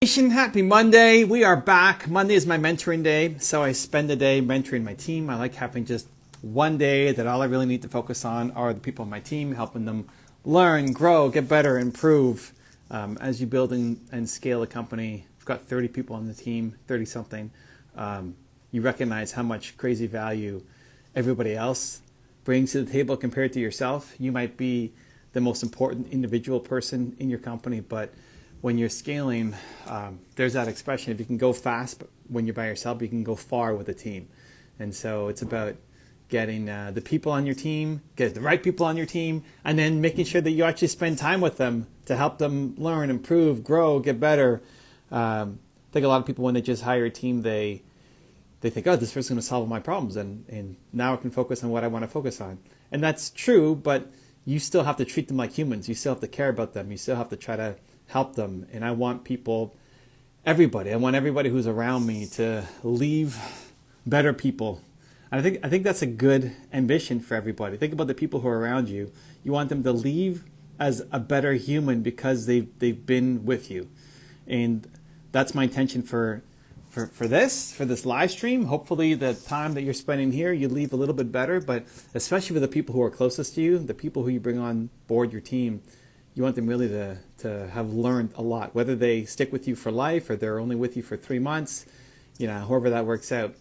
Happy Monday. We are back. Monday is my mentoring day, so I spend the day mentoring my team. I like having just one day that all I really need to focus on are the people on my team, helping them learn, grow, get better, improve. As you build and scale a company, I've got 30 people on the team, 30 something. You recognize how much crazy value everybody else brings to the table compared to yourself. You might be the most important individual person in your company, but when you're scaling, there's that expression, if you can go fast but when you're by yourself, you can go far with a team. And so it's about getting the people on your team, get the right people on your team, and then making sure that you actually spend time with them to help them learn, improve, grow, get better. I think a lot of people, when they just hire a team, they think, oh, this person's going to solve all my problems, and now I can focus on what I want to focus on. And that's true, but you still have to treat them like humans. You still have to care about them. You still have to try to help them. And I want everybody who's around me to leave better people. And I think that's a good ambition for everybody. Think about the people who are around you. You want them to leave as a better human because they've been with you. And that's my intention for this live stream. Hopefully the time that you're spending here, you leave a little bit better, but especially with the people who are closest to you, the people who you bring on board your team, you want them really to have learned a lot, whether they stick with you for life or they're only with you for 3 months, however that works out.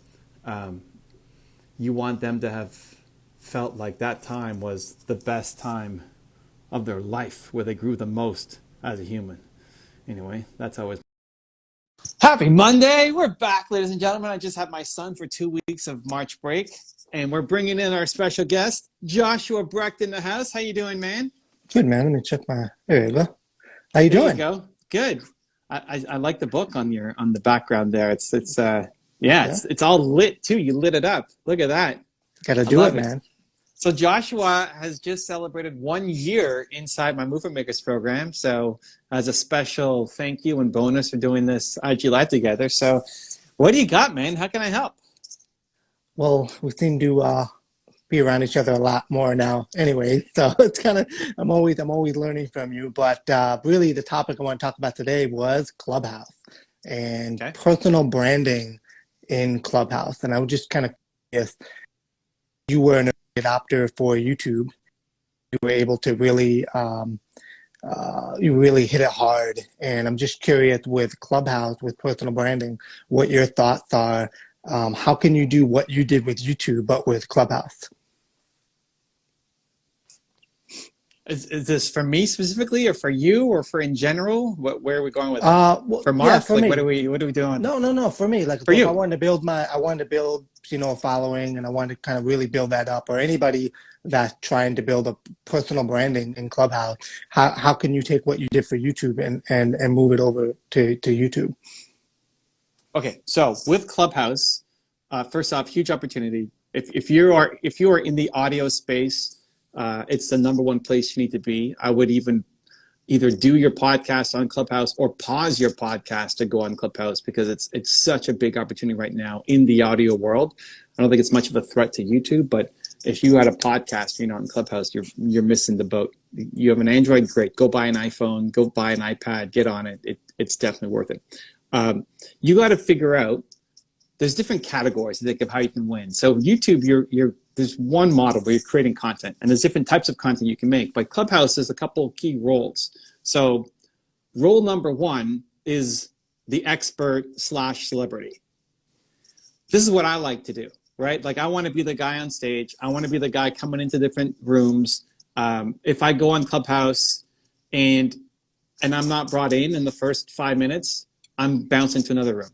You want them to have felt like that time was the best time of their life, where they grew the most as a human. Anyway, that's always. Happy Monday. We're back, ladies and gentlemen. I just had my son for 2 weeks of March break, and we're bringing in our special guest, Joshua Brecht, in the house. How you doing, man? Good, man. Let me check there you go. How you doing? There you go. Good. I like the book on the background there. It's all lit too. You lit it up. Look at that. Gotta do it, man. So Joshua has just celebrated 1 year inside my Movement Makers program. So as a special thank you and bonus for doing this IG Live together. So what do you got, man? How can I help? Well, we seem to be around each other a lot more now anyway, so it's kind of I'm always learning from you. But really the topic I want to talk about today was Clubhouse and personal branding in Clubhouse. And I was just kind of curious, you were an adopter for YouTube. You were able to really you really hit it hard, and I'm just curious with Clubhouse, with personal branding, what your thoughts are. How can you do what you did with YouTube but with Clubhouse? Is this for me specifically, or for you, or for in general? Where are we going with that? Well, for Mark, yeah, for me. what are we doing? No, for me. Like, for you. I wanted to build a following, and I wanted to kind of really build that up. Or anybody that's trying to build a personal branding in Clubhouse, how can you take what you did for YouTube and move it over to YouTube? Okay, so with Clubhouse, first off, huge opportunity. If you are in the audio space, it's the number one place you need to be. I would either do your podcast on Clubhouse or pause your podcast to go on Clubhouse, because it's such a big opportunity right now in the audio world. I don't think it's much of a threat to YouTube, but if you had a podcast, on Clubhouse, you're missing the boat. You have an Android, great. Go buy an iPhone, go buy an iPad, get on it. It's definitely worth it. You got to figure out, there's different categories to think of how you can win. So YouTube, there's one model where you're creating content, and there's different types of content you can make. But Clubhouse has a couple of key roles. So role number one is the expert/celebrity. This is what I like to do, right? Like, I want to be the guy on stage. I want to be the guy coming into different rooms. If I go on Clubhouse and I'm not brought in the first 5 minutes, I'm bouncing to another room.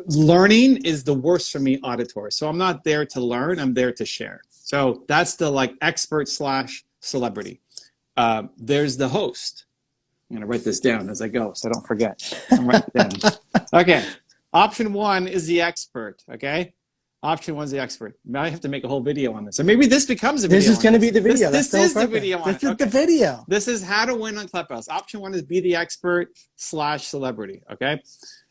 Learning is the worst for me auditory. So I'm not there to learn, I'm there to share. So that's the expert/celebrity. There's the host. I'm gonna write this down as I go so I don't forget. I'm writing it down. Okay, option one is the expert, okay? Option one is the expert. Now I have to make a whole video on this. Or maybe this becomes a video. This is gonna be the video. This is the video on it. This is the video. This is how to win on Clubhouse. Option one is be the expert/celebrity, okay?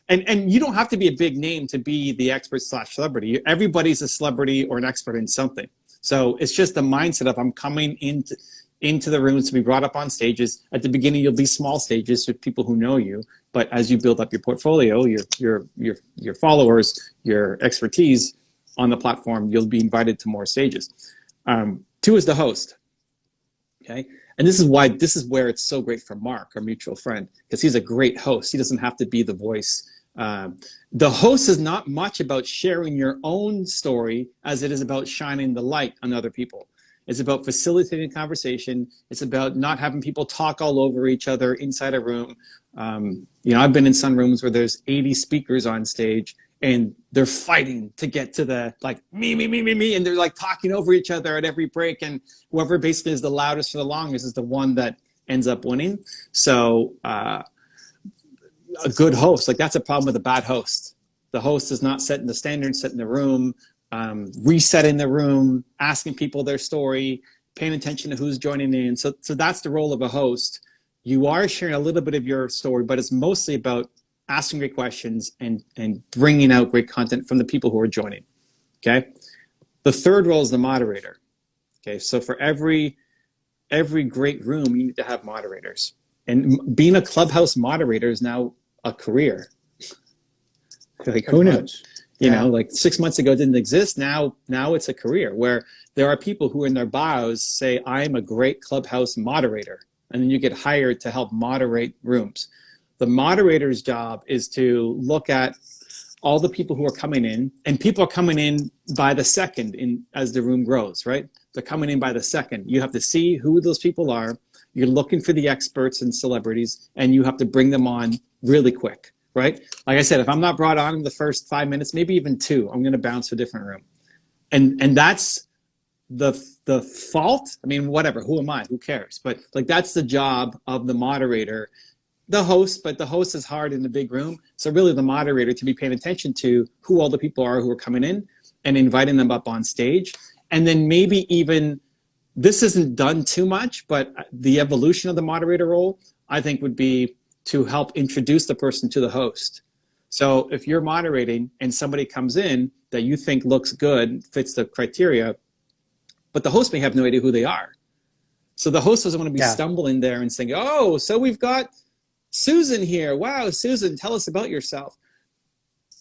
And you don't have to be a big name to be the expert/celebrity. Everybody's a celebrity or an expert in something. So it's just the mindset of, I'm coming into into the rooms to be brought up on stages. At the beginning, you'll be small stages with people who know you, but as you build up your portfolio, your followers, your expertise on the platform, you'll be invited to more stages. Two is the host. Okay, and this is where it's so great for Mark, our mutual friend, because he's a great host. He doesn't have to be the voice. The host is not much about sharing your own story as it is about shining the light on other people. It's about facilitating conversation. It's about not having people talk all over each other inside a room. I've been in some rooms where there's 80 speakers on stage and they're fighting to get to the me, and they're like talking over each other at every break, and whoever basically is the loudest for the longest is the one that ends up winning. So a good host, like that's a problem with a bad host. The host is not setting the standards, setting the room, resetting the room, asking people their story, paying attention to who's joining in. So that's the role of a host. You are sharing a little bit of your story, but it's mostly about asking great questions and bringing out great content from the people who are joining. Okay. The third role is the moderator. Okay. So for every great room, you need to have moderators, and being a Clubhouse moderator is now a career. Like who knew? You know, like 6 months ago it didn't exist. Now it's a career where there are people who in their bios say, I'm a great Clubhouse moderator. And then you get hired to help moderate rooms. The moderator's job is to look at all the people who are coming in, and people are coming in by the second as the room grows, right? They're coming in by the second. You have to see who those people are. You're looking for the experts and celebrities, and you have to bring them on really quick, right? Like I said, if I'm not brought on in the first 5 minutes, maybe even 2, I'm going to bounce to a different room. And that's the fault. I mean, whatever, who am I? Who cares? But like that's the job of the moderator. The host, but the host is hard in the big room. So really the moderator to be paying attention to who all the people are who are coming in and inviting them up on stage. And then maybe even, this isn't done too much, but the evolution of the moderator role, I think would be to help introduce the person to the host. So if you're moderating and somebody comes in that you think looks good, fits the criteria, but the host may have no idea who they are. So the host doesn't want to be stumbling there and saying, oh, so we've got Susan here. Wow, Susan, tell us about yourself.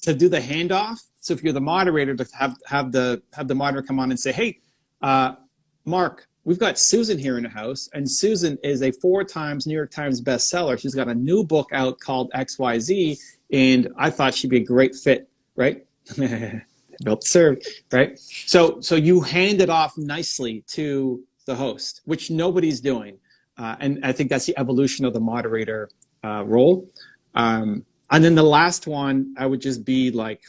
To do the handoff. So if you're the moderator, to have the moderator come on and say, hey, Mark, we've got Susan here in the house, and Susan is a 4 times New York Times bestseller. She's got a new book out called XYZ, and I thought she'd be a great fit, right? Built to serve, right? So you hand it off nicely to the host, which nobody's doing. And I think that's the evolution of the moderator role. And then the last one, I would just be like,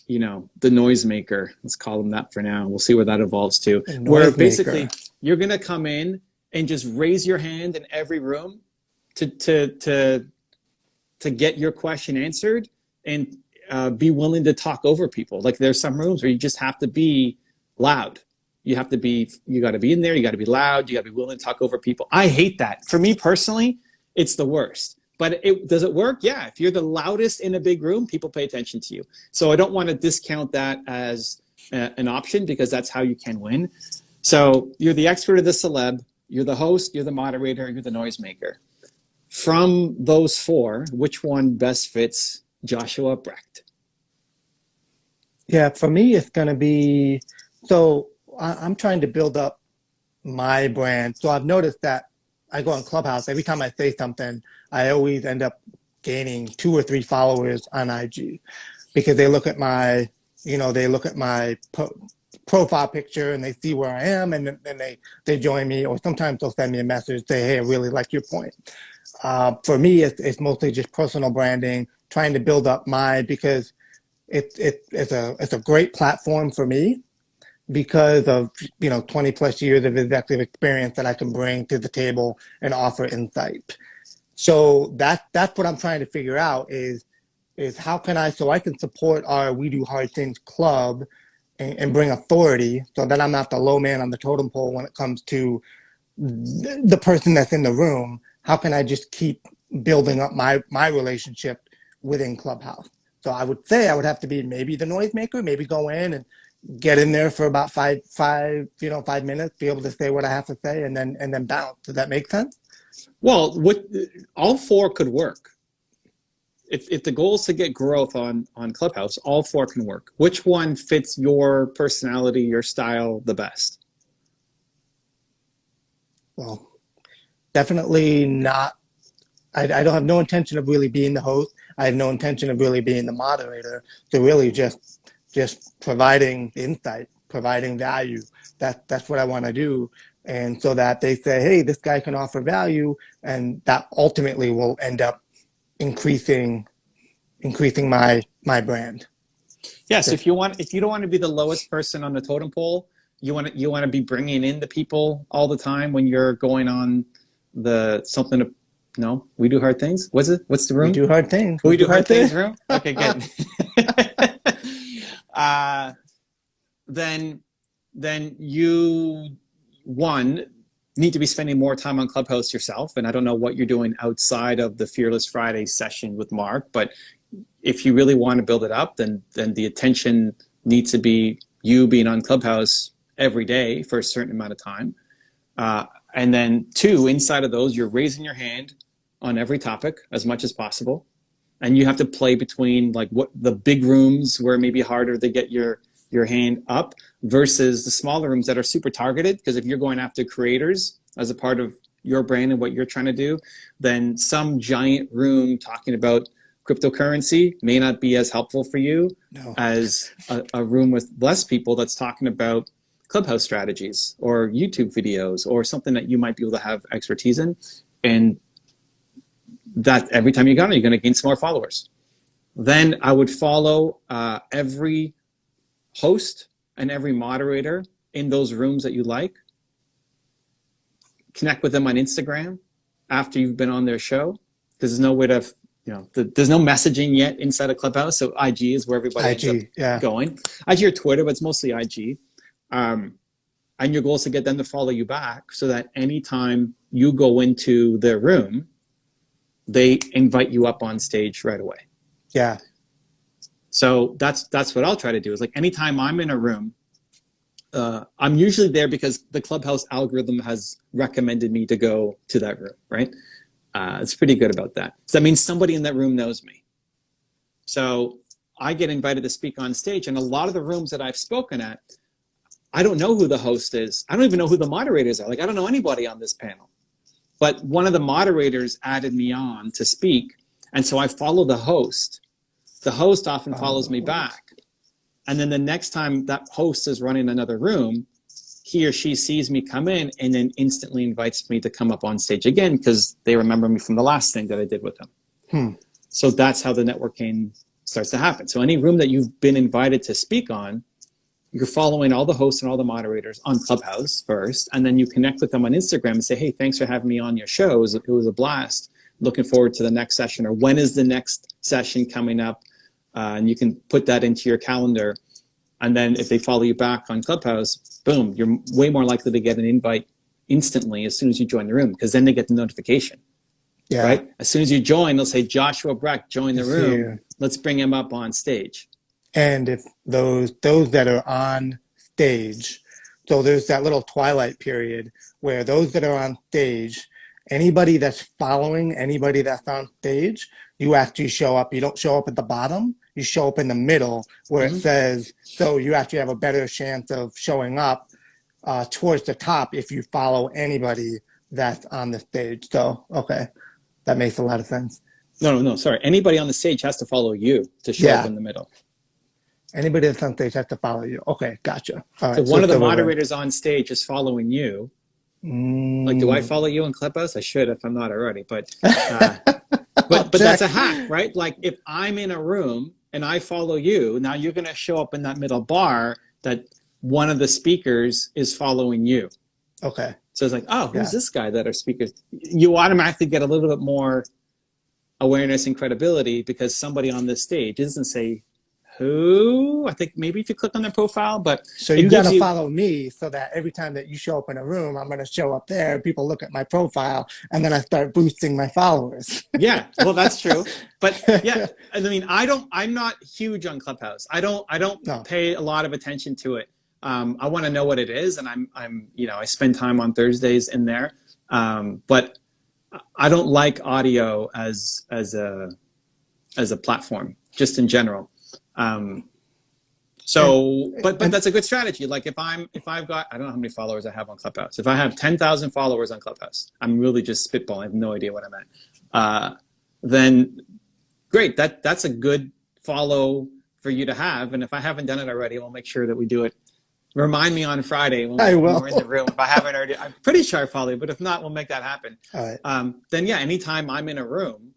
the noisemaker. Let's call him that for now. We'll see where that evolves to. Where basically you're going to come in and just raise your hand in every room to get your question answered, and be willing to talk over people. Like there's some rooms where you just have to be loud. You got to be in there. You got to be loud. You got to be willing to talk over people. I hate that. For me personally, it's the worst. But does it work? Yeah. If you're the loudest in a big room, people pay attention to you. So I don't want to discount that as an option, because that's how you can win. So you're the expert of the celeb. You're the host. You're the moderator. You're the noisemaker. From those 4, which one best fits Joshua Brecht? Yeah, for me, it's going to be, so I'm trying to build up my brand. So I've noticed that I go on Clubhouse. Every time I say something, I always end up gaining 2 or 3 followers on IG, because they look at my, profile picture and they see where I am, and then they join me, or sometimes they'll send me a message, say, hey, I really like your point. For me, it's mostly just personal branding, trying to build up because it's a great platform for me, because of 20 plus years of executive experience that I can bring to the table and offer insight. So that's what I'm trying to figure out is how can I can support our We Do Hard Things club and bring authority, so that I'm not the low man on the totem pole when it comes to the person that's in the room. How can I just keep building up my relationship within Clubhouse? So I would say I would have to be maybe the noisemaker, maybe go in and get in there for about 5 minutes, be able to say what I have to say, and then bounce. Does that make sense? Well, all four could work. If the goal is to get growth on Clubhouse, all four can work. Which one fits your personality, your style the best? Well, definitely not. I don't have no intention of really being the host. I have no intention of really being the moderator. So really just providing insight, providing value. That's what I want to do. And so that they say, hey, this guy can offer value, and that ultimately will end up increasing my brand. Yes, if you don't want to be the lowest person on the totem pole, you want to be bringing in the people all the time when you're going on the something to. No, we do hard things. What's it? What's the room? We do hard things. We do hard things room. Okay, good. Then you need to be spending more time on Clubhouse yourself. And I don't know what you're doing outside of the Fearless Friday session with Mark, but if you really want to build it up, then the attention needs to be you being on Clubhouse every day for a certain amount of time. And then 2, inside of those, you're raising your hand on every topic as much as possible. And you have to play between like what the big rooms where it may be harder to get your hand up versus the smaller rooms that are super targeted. Because if you're going after creators as a part of your brand and what you're trying to do, then some giant room talking about cryptocurrency may not be as helpful for you as a room with less people that's talking about Clubhouse strategies or YouTube videos or something that you might be able to have expertise in. And that every time you go on, you're going to gain some more followers. Then I would follow every host and every moderator in those rooms that you like. Connect with them on Instagram after you've been on their show. There's no way to, there's no messaging yet inside of Clubhouse. So IG is where everybody ends up going. IG or Twitter, but it's mostly IG. And your goal is to get them to follow you back so that anytime you go into their room, they invite you up on stage right away. Yeah. So that's what I'll try to do is like anytime I'm in a room, I'm usually there because the Clubhouse algorithm has recommended me to go to that room, right? It's pretty good about that. So that means somebody in that room knows me. So I get invited to speak on stage, and a lot of the rooms that I've spoken at, I don't know who the host is. I don't even know who the moderators are. Like I don't know anybody on this panel. But one of the moderators added me on to speak, and so I follow the host. The host often follows me back. And then the next time that host is running another room, he or she sees me come in and then instantly invites me to come up on stage again because they remember me from the last thing that I did with them. So that's how the networking starts to happen. So any room that you've been invited to speak on, you're following all the hosts and all the moderators on Clubhouse first, and then you connect with them on Instagram and say, hey, thanks for having me on your show. It was a blast. Looking forward to the next session, or when is the next session coming up? And you can put that into your calendar. And then if they follow you back on Clubhouse, boom, you're way more likely to get an invite instantly as soon as you join the room, because then they get the notification. Yeah. Right? As soon as you join, they'll say, Joshua Breck, join the room. Let's bring him up on stage. And if those that are on stage, so there's that little twilight period where those that are on stage, anybody that's following anybody that's on stage, you actually show up. You don't show up at the bottom. You show up in the middle where it says, so you actually have a better chance of showing up towards the top if you follow anybody that's on the stage. So, okay, that makes a lot of sense. No, sorry. Anybody on the stage has to follow you to show up in the middle. Anybody that's on stage has to follow you. Okay, gotcha. All right, so one of the moderators on stage is following you. Like, do I follow you in Clubhouse? I should if I'm not already. But but that's a hack, right? Like if I'm in a room and I follow you, now you're going to show up in that middle bar that one of the speakers is following you. Okay. So it's like, oh, who's this guy that are speakers? You automatically get a little bit more awareness and credibility because somebody on this stage doesn't say, who. I think maybe if you click on their profile, but So it you got gives to you, follow me so that every time that you show up in a room, I'm going to show up there. People look at my profile, and then I start boosting my followers. yeah, well, that's true. But yeah, I mean, I'm not huge on Clubhouse. I don't No. pay a lot of attention to it. I want to know what it is, and I spend time on Thursdays in there. But I don't like audio as a platform, just in general. And, But and that's a good strategy. Like if I've got, I don't know how many followers I have on Clubhouse. If I have 10,000 followers on Clubhouse, I'm really just spitballing. I have no idea what I'm at. Then great. That's a good follow for you to have. And if I haven't done it already, we'll make sure that we do it. Remind me on Friday I when will. we're in the room. If I haven't already, I'm pretty sure I follow you, but if not, we'll make that happen. All right. Then yeah, anytime I'm in a room,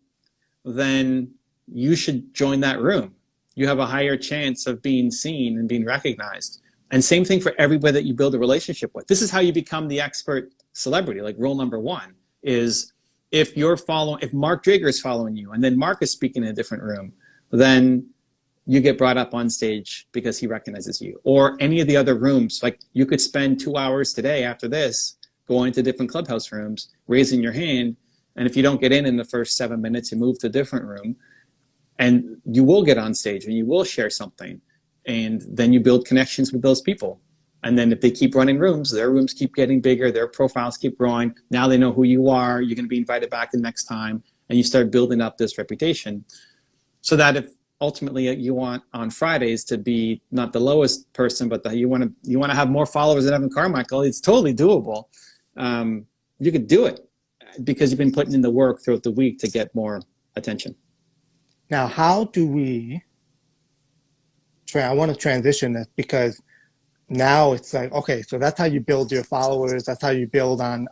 then you should join that room. You have a higher chance of being seen and being recognized. And same thing for everybody that you build a relationship with. This is how you become the expert celebrity. Like rule number one is if Mark Drager is following you and then Mark is speaking in a different room, then you get brought up on stage because he recognizes you. Or any of the other rooms, like you could spend 2 hours today after this going to different Clubhouse rooms, raising your hand. And if you don't get in the first 7 minutes, you move to a different room. And you will get on stage and you will share something. And then you build connections with those people. And then if they keep running rooms, their rooms keep getting bigger, their profiles keep growing. Now they know who you are. You're going to be invited back the next time. And you start building up this reputation. So that if ultimately you want on Fridays to be not the lowest person, but you want to have more followers than Evan Carmichael, it's totally doable. You could do it because you've been putting in the work throughout the week to get more attention. Now, how do we? I want to transition this because now it's like, okay, so that's how you build your followers. That's how you build on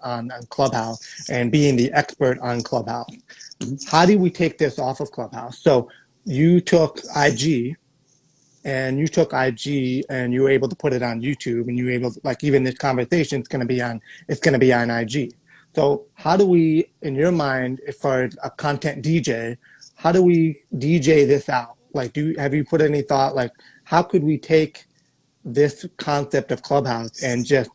Clubhouse and being the expert on Clubhouse. How do we take this off of Clubhouse? So you took IG and you were able to put it on YouTube and you were able to, like, even this conversation is going to be on IG. So how do we, in your mind, for a content DJ, how do we DJ this out? Like, have you put any thought, like, how could we take this concept of Clubhouse and just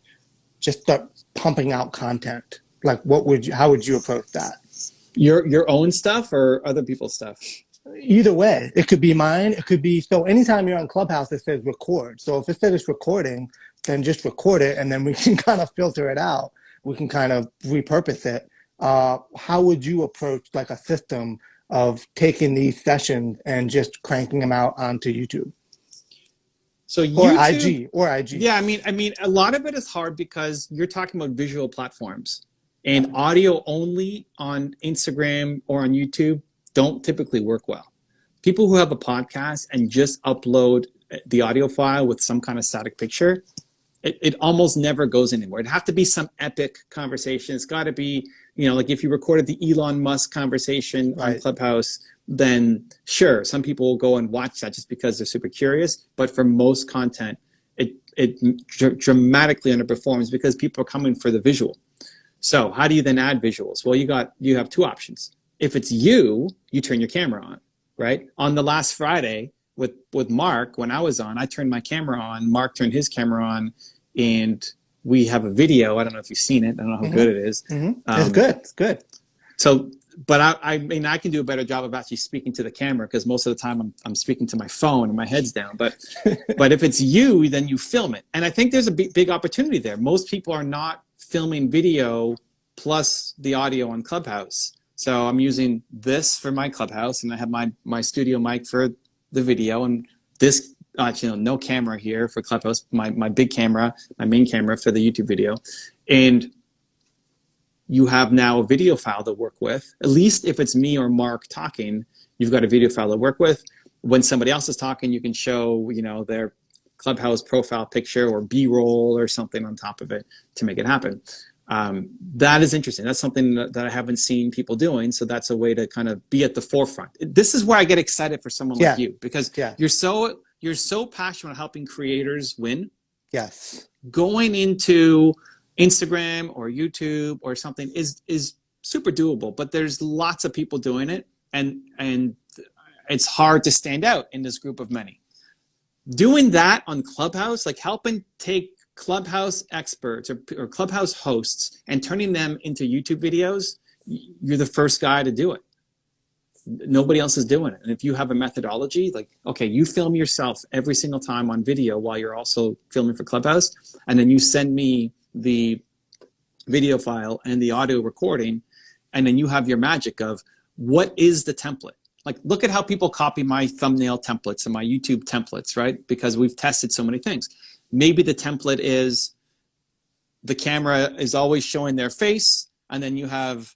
start pumping out content? Like, how would you approach that? Your own stuff or other people's stuff? Either way, it could be mine. It could be, so anytime you're on Clubhouse, it says record. So if it says recording, then just record it and then we can kind of filter it out. We can kind of repurpose it. How would you approach like a system of taking these sessions and just cranking them out onto YouTube? So YouTube, or IG. Yeah, I mean, a lot of it is hard because you're talking about visual platforms, and audio only on Instagram or on YouTube don't typically work well. People who have a podcast and just upload the audio file with some kind of static picture, it almost never goes anywhere. It'd have to be some epic conversation. It's got to be, like if you recorded the Elon Musk conversation on Clubhouse, then sure, some people will go and watch that just because they're super curious. But for most content, it dramatically underperforms because people are coming for the visual. So how do you then add visuals? Well, you have two options. If it's you turn your camera on, right? On the last Friday with Mark, when I was on, I turned my camera on, Mark turned his camera on, and we have a video. I don't know if you've seen it. I don't know how good it is. It's good. It's good. So, but I mean, I can do a better job of actually speaking to the camera because most of the time I'm speaking to my phone and my head's down. But if it's you, then you film it. And I think there's a big opportunity there. Most people are not filming video plus the audio on Clubhouse. So I'm using this for my Clubhouse, and I have my studio mic for the video, and this no camera here for Clubhouse, my big camera, my main camera for the YouTube video. And you have now a video file to work with. At least if it's me or Mark talking, you've got a video file to work with. When somebody else is talking, you can show, their Clubhouse profile picture or B-roll or something on top of it to make it happen. That is interesting. That's something that I haven't seen people doing. So that's a way to kind of be at the forefront. This is where I get excited for someone like you, because you're so passionate about helping creators win. Yes. Going into Instagram or YouTube or something is super doable, but there's lots of people doing it, and it's hard to stand out in this group of many. doing that on Clubhouse, like helping take Clubhouse experts or Clubhouse hosts and turning them into YouTube videos, you're the first guy to do it. Nobody else is doing it. And if you have a methodology, like, okay, you film yourself every single time on video while you're also filming for Clubhouse, and then you send me the video file and the audio recording, and then you have your magic of what is the template. Like, look at how people copy my thumbnail templates and my YouTube templates, right? Because we've tested so many things. Maybe the template is the camera is always showing their face, and then you have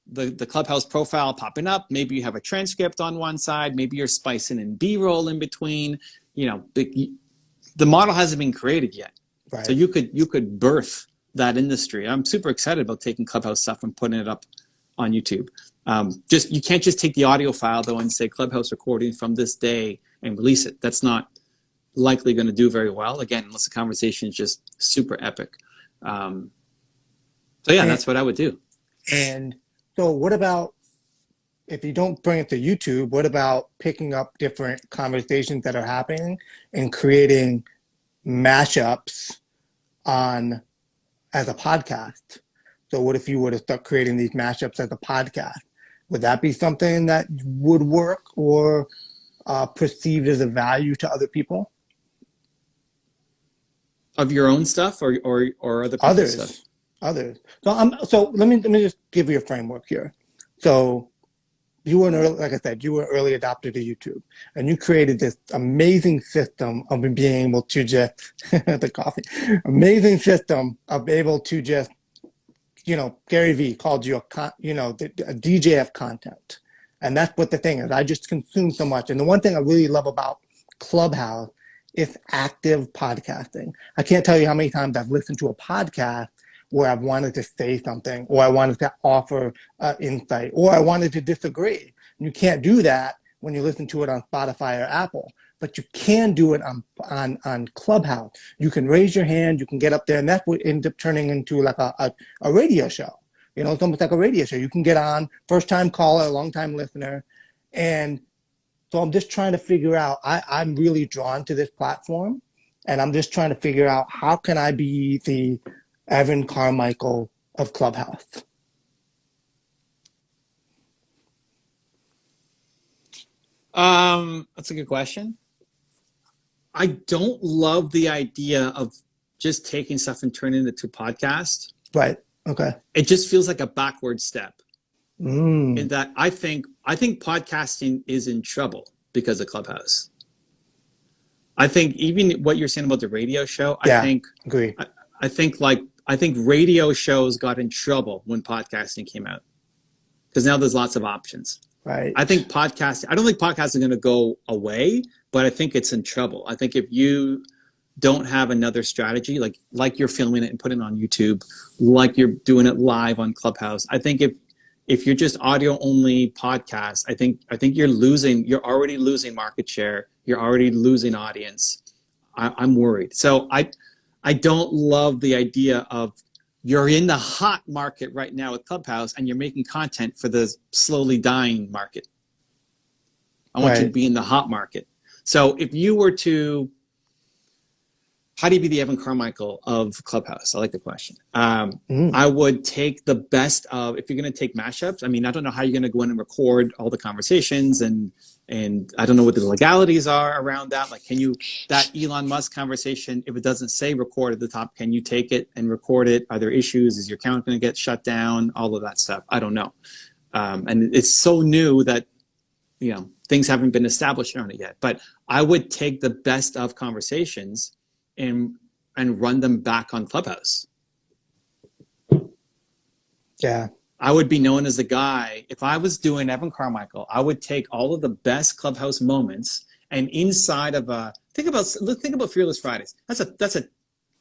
the Clubhouse profile popping up. Maybe you have a transcript on one side. Maybe you're spicing in B-roll in between. You know, the model hasn't been created yet. Right. So you could birth that industry. I'm super excited about taking Clubhouse stuff and putting it up on YouTube. You can't just take the audio file though and say Clubhouse recording from this day and release it. That's not likely going to do very well, again, unless the conversation is just super epic. So yeah, that's what I would do. And so what about, if you don't bring it to YouTube, what about picking up different conversations that are happening and creating mashups as a podcast? So what if you were to start creating these mashups as a podcast? Would that be something that would work or perceived as a value to other people? Of your own stuff or other people's stuff? Others. So let me just give you a framework here. So you were like I said, you were an early adopter to YouTube, and you created this amazing system of being able to just amazing system of able to just, Gary Vee called you a DJ of content, and that's what the thing is. I just consume so much, and the one thing I really love about Clubhouse is active podcasting. I can't tell you how many times I've listened to a podcast where I've wanted to say something, or I wanted to offer insight, or I wanted to disagree. And you can't do that when you listen to it on Spotify or Apple, but you can do it on Clubhouse. You can raise your hand, you can get up there, and that would end up turning into like a radio show. It's almost like a radio show. You can get on, first time caller, long time listener. And so I'm just trying to figure out, I'm really drawn to this platform, and I'm just trying to figure out how can I be the Evan Carmichael of Clubhouse? That's a good question. I don't love the idea of just taking stuff and turning it into a podcast. Right. Okay. It just feels like a backward step. In that I think podcasting is in trouble because of Clubhouse. I think even what you're saying about the radio show, agree. I think radio shows got in trouble when podcasting came out, because now there's lots of options. Right. I don't think podcasting is going to go away, but I think it's in trouble. I think if you don't have another strategy, like you're filming it and putting it on YouTube, like you're doing it live on Clubhouse, I think if you're just audio only podcast, I think you're already losing market share. You're already losing audience. I'm worried. So I don't love the idea of you're in the hot market right now with Clubhouse and you're making content for the slowly dying market. I want you to be in the hot market. So if you were to, how do you be the Evan Carmichael of Clubhouse? I like the question. I would take the best of, if you're going to take mashups, I mean, I don't know how you're going to go in and record all the conversations, and I don't know what the legalities are around that. Like, that Elon Musk conversation, if it doesn't say record at the top, can you take it and record it? Are there issues? Is your account going to get shut down? All of that stuff. I don't know. And it's so new that, things haven't been established around it yet. But I would take the best of conversations and run them back on Clubhouse. Yeah. I would be known as the guy. If I was doing Evan Carmichael, I would take all of the best Clubhouse moments, and inside of think about Fearless Fridays. That's a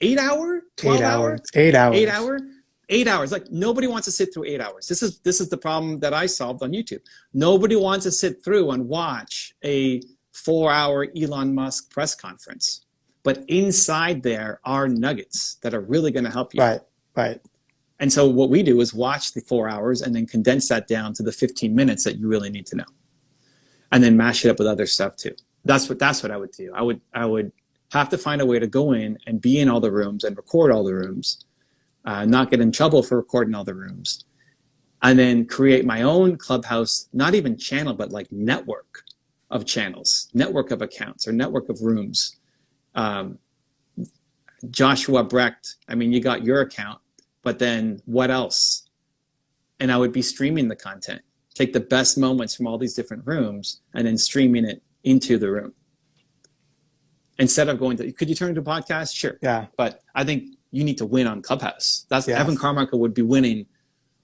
8 hour, 12 hour, 8 hours. Like, nobody wants to sit through 8 hours. This is the problem that I solved on YouTube. Nobody wants to sit through and watch a 4 hour Elon Musk press conference. But inside there are nuggets that are really going to help you. Right. And so what we do is watch the 4 hours and then condense that down to the 15 minutes that you really need to know. And then mash it up with other stuff too. That's what I would do. I would have to find a way to go in and be in all the rooms and record all the rooms, not get in trouble for recording all the rooms, and then create my own Clubhouse, not even channel, but like network of channels, network of accounts, or network of rooms. Joshua Brecht, I mean, you got your account, but then what else? And I would be streaming the content, take the best moments from all these different rooms and then streaming it into the room. Instead of going to, could you turn into a podcast? Sure. Yeah. But I think you need to win on Clubhouse. That's Yes. Evan Carmichael would be winning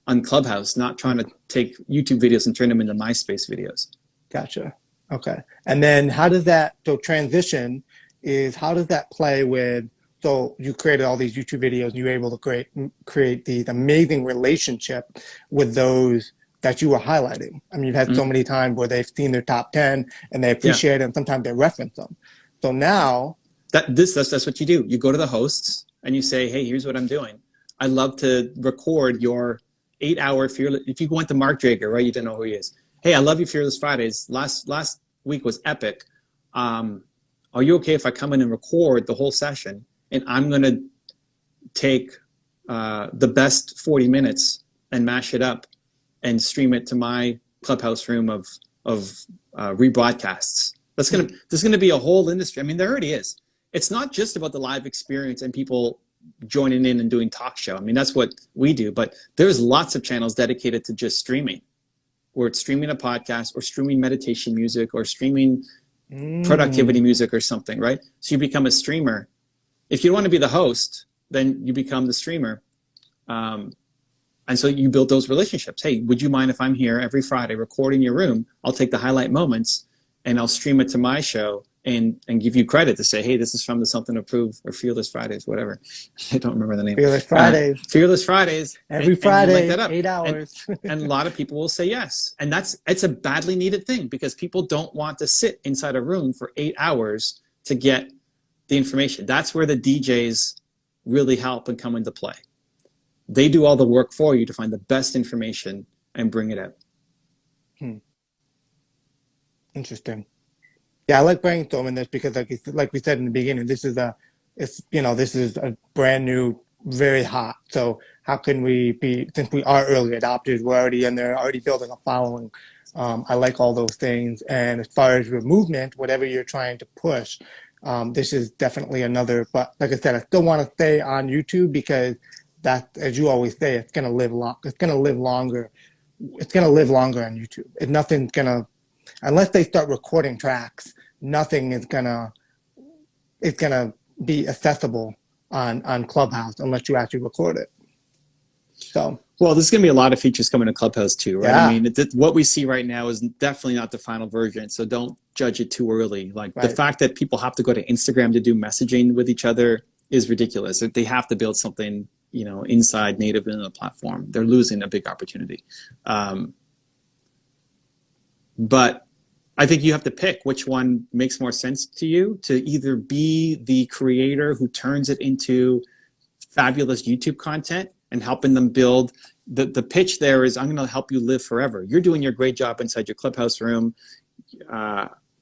on Clubhouse, not trying to take YouTube videos and turn them into MySpace videos. Gotcha. Okay. And then how does that, so transition is, how does that play with, so you created all these YouTube videos and you were able to create these amazing relationship with those that you were highlighting. I mean, you've had so many times where they've seen their top 10 and they appreciate it, and sometimes they reference them. So now that's what you do. You go to the hosts and you say, hey, here's what I'm doing. I'd love to record your 8-hour Fearless. If you went to Mark Drager, right? You didn't know who he is. Hey, I love you, Fearless Fridays. Last week was epic. Are you okay if I come in and record the whole session? And I'm going to take the best 40 minutes and mash it up and stream it to my Clubhouse room of rebroadcasts. There's gonna be a whole industry. I mean, there already is. It's not just about the live experience and people joining in and doing talk show. I mean, that's what we do, but there's lots of channels dedicated to just streaming, where it's streaming a podcast or streaming meditation music or streaming productivity music or something, right? So you become a streamer. If you want to be the host, then you become the streamer. And so you build those relationships. Hey, would you mind if I'm here every Friday recording your room? I'll take the highlight moments and I'll stream it to my show and give you credit to say, hey, this is from the Something to Prove or Fearless Fridays, whatever. I don't remember the name. Fearless Fridays. Fearless Fridays. Every Friday, that up. 8 hours. And a lot of people will say yes. And it's a badly needed thing because people don't want to sit inside a room for 8 hours to get the information. That's where the DJs really help and come into play. They do all the work for you to find the best information and bring it out. Interesting. Yeah, I like brainstorming this because, like we said in the beginning, this is a brand new, very hot. So how can we be, since we are early adopters, we're already in there, already building a following. I like all those things. And as far as your movement, whatever you're trying to push, this is definitely another. But like I said, I still want to stay on YouTube because that, as you always say, it's gonna live long. It's gonna live longer. It's gonna live longer on YouTube. If nothing's gonna, unless they start recording tracks, nothing is gonna, it's gonna be accessible on Clubhouse unless you actually record it. So. Well, there's going to be a lot of features coming to Clubhouse too, right? Yeah. I mean, what we see right now is definitely not the final version, so don't judge it too early. Like the fact that people have to go to Instagram to do messaging with each other is ridiculous. They have to build something, inside native in the platform. They're losing a big opportunity. But I think you have to pick which one makes more sense to you, to either be the creator who turns it into fabulous YouTube content and helping them build. The pitch there is, I'm going to help you live forever. You're doing your great job inside your Clubhouse room.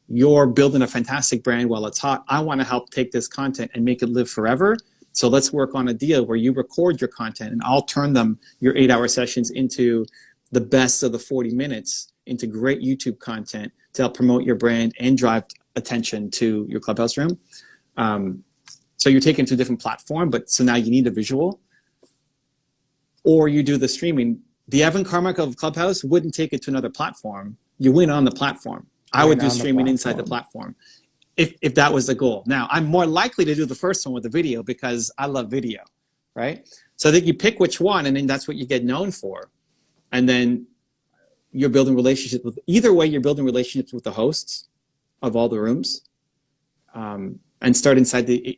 You're building a fantastic brand while it's hot. I want to help take this content and make it live forever. So let's work on a deal where you record your content and I'll turn your 8-hour sessions into the best of the 40 minutes into great YouTube content to help promote your brand and drive attention to your Clubhouse room. So you're taking it to a different platform, but so now you need a visual. Or you do the streaming. The Evan Carmichael of Clubhouse wouldn't take it to another platform. You win on the platform. I would do streaming inside the platform if that was the goal. Now, I'm more likely to do the first one with the video because I love video, right? So I think you pick which one, and then that's what you get known for. And then you're building relationships with, either way, you're building relationships with the hosts of all the rooms, and start inside the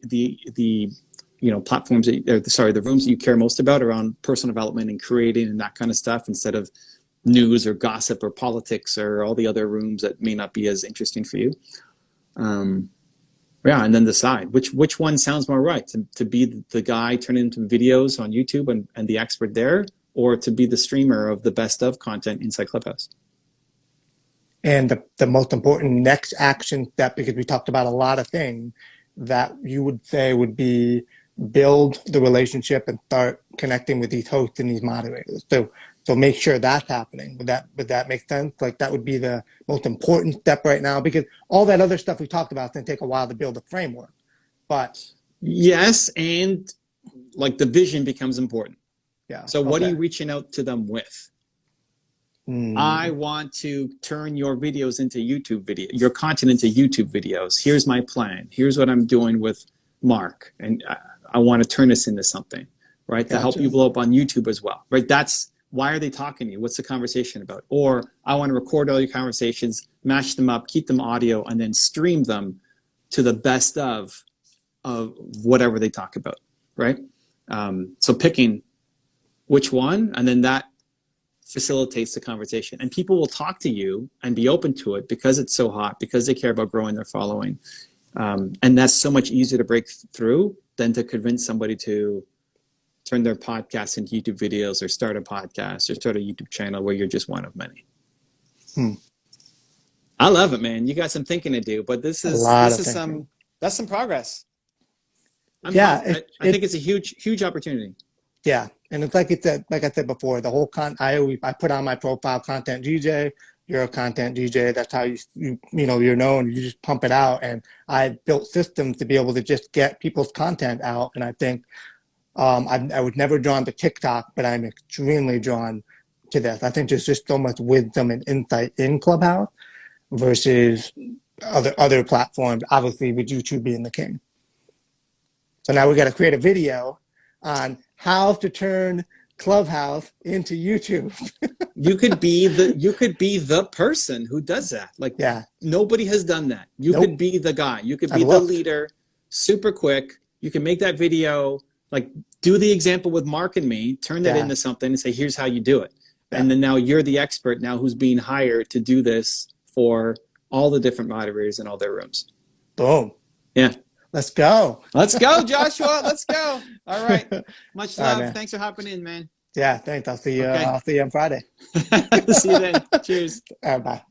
platforms, the rooms that you care most about around personal development and creating and that kind of stuff, instead of news or gossip or politics or all the other rooms that may not be as interesting for you. And then decide which one sounds more right, to be the guy turning into videos on YouTube and the expert there, or to be the streamer of the best of content inside Clubhouse. And the most important next action step, because we talked about a lot of things that you would say would be build the relationship and start connecting with these hosts and these moderators. So make sure that's happening. Would that make sense? Like that would be the most important step right now, because all that other stuff we talked about is going to take a while to build a framework. But yes, and like the vision becomes important. yeah. So what are you reaching out to them with? Mm. I want to turn your videos into YouTube video, your content into YouTube videos. Here's my plan. Here's what I'm doing with Mark, and I want to turn this into something, right? To help you blow up on YouTube as well, right? That's why are they talking to you? What's the conversation about? Or I want to record all your conversations, mash them up, keep them audio, and then stream them to the best of whatever they talk about, right? So picking which one, and then that facilitates the conversation. And people will talk to you and be open to it because it's so hot, because they care about growing their following. And that's so much easier to break through than to convince somebody to turn their podcast into YouTube videos or start a podcast or start a YouTube channel where you're just one of many. I love it, man. You got some thinking to do, but that's some progress. I think it's a huge opportunity. Yeah, and it's like I said before, the whole I put on my profile content DJ. You're a content DJ. That's how you're known. You just pump it out, and I built systems to be able to just get people's content out. And I think I was never drawn to TikTok, but I'm extremely drawn to this. I think there's just so much wisdom and insight in Clubhouse versus other platforms. Obviously, with YouTube being the king. So now we got to create a video on how to turn Clubhouse into YouTube. You could be the person who does that. Like, nobody has done that. You could be the guy. You could be the leader, super quick. You can make that video, like do the example with Mark and me, turn that into something and say, here's how you do it. And then now you're the expert now who's being hired to do this for all the different moderators in all their rooms. Boom. Yeah. Let's go. Let's go, Joshua. Let's go. All right. Much love. Right, thanks for hopping in, man. Yeah, thanks. I'll see you on Friday. See you then. Cheers. All right, bye.